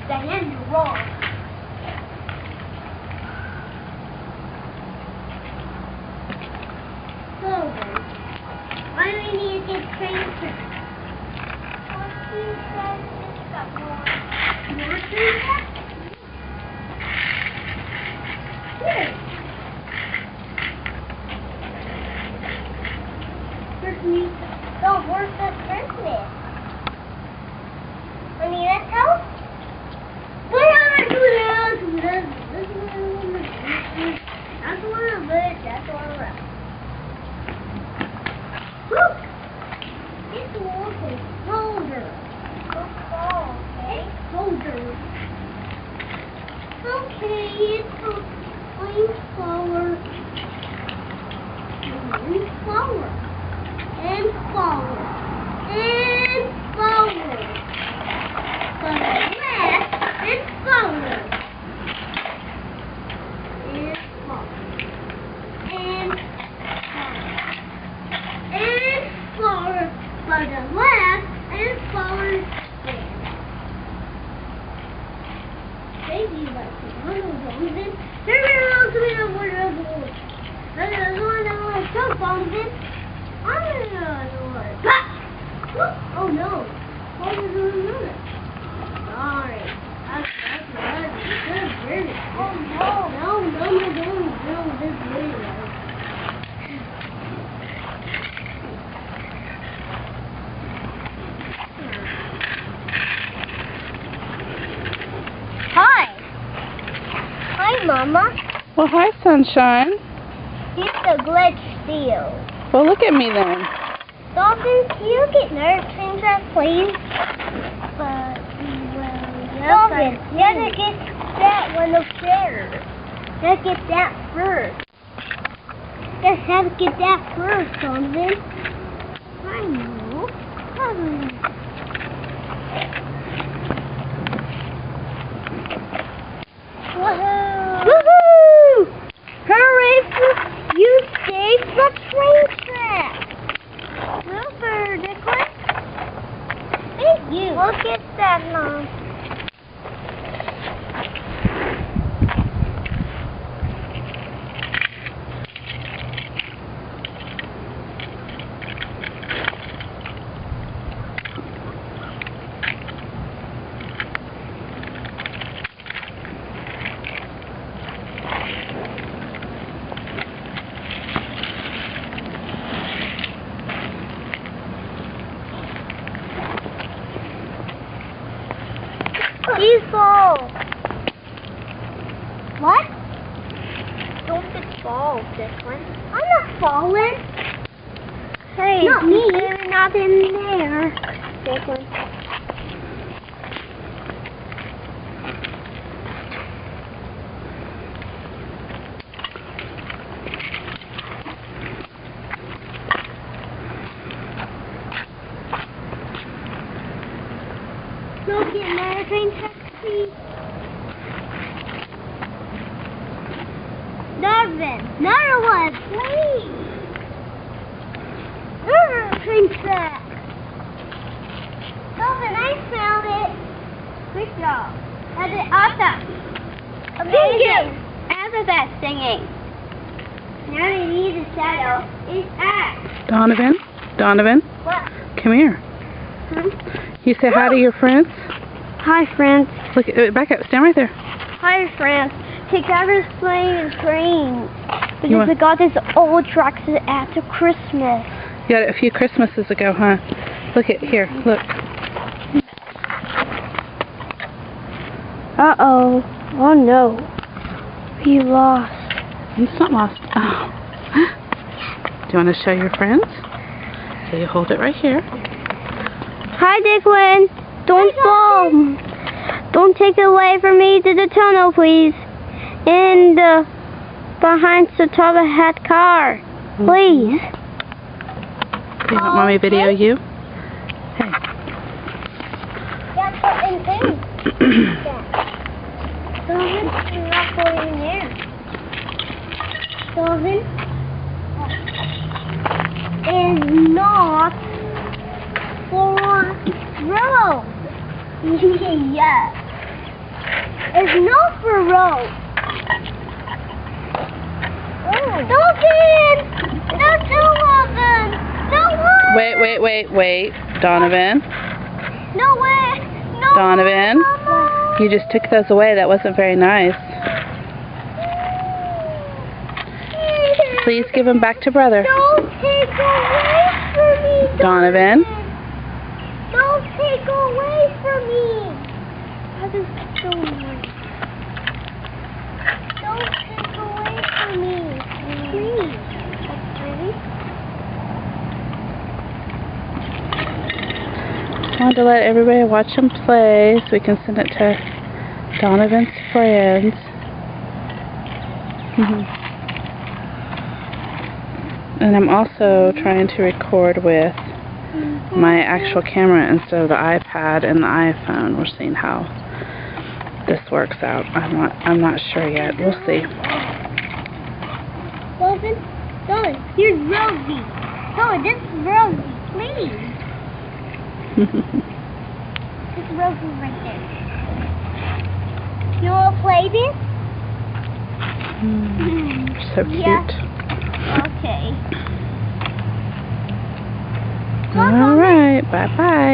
Diane, you're wrong. Clover, why do we need to get trained? What you said is got more train tracks? Here. Don't work the Christmas. I mean, let's go. That's a little bit, that's all right. Look! It's a little colder. It's colder. Okay, it's a green flower. Green flower. And flower. And flower. For the left, and flower. And flower. And flower. For the left, and flower there. Baby likes it. I don't know. Then else we don't want to avoid. I don't want to jump on this. Oh no! What was another? Sorry. That's dirty. Oh no, this video. Hi, Mama. Well, hi, Sunshine. Here's the glitch seal. Well, look at me then. Dolphin, can you get another train track, please? Dolphin, you have to get that one up there. You have to get that first. You have to get that first, Dolphin. I know. Woohoo! Woohoo! Hooray! You saved the train track! Super, Nicholas. Thank you. Look at that, Mom. Diesel! What? Don't get fall, Declan. I'm not falling. Hey, not me. You're not in there, Declan. Go get another train taxi. Darvin, another one, please. Another train track. Darvin, I found it. Good job. That's it, awesome. Amazing. After that singing. Now we need a shadow. It's act. Donovan, What? come here. Huh? You say hi to your friends? Hi, friends. Look, back up, stand right there. Hi, friends. Hey, Gavin's playing trains. You Because we got this old tracks after Christmas. You got it a few Christmases ago, huh? Look at here, look. Uh-oh. Oh, no. We lost. It's not lost. Oh. Do you want to show your friends? So you hold it right here. Hi, Declan. Don't fall. Don't take it away from me to the tunnel, please. And behind the top of that car. Please. Do you want mommy to video you? Hey. Yeah, but in things. Sullivan, you're not going in there. Sullivan is not for road. Yeah. It's not for road. Logan! Don't do Logan! No way! Wait. Donovan. No way! No Donovan. Mama. You just took those away. That wasn't very nice. Please give them back to brother. Don't take away from me, Donovan. Don't take away from me. That is so annoying. Don't take away from me. Please. Just wanted to let everybody watch him play so we can send it to Donovan's friends. And I'm also trying to record with my actual camera instead of the iPad and the iPhone. We're seeing how this works out. I'm not sure yet. We'll see. Dylan, here's Rosie. Dylan, this is Rosie. Please. This is Rosie right there. You want to play this? So cute. Yeah. Okay. All right. Bye-bye.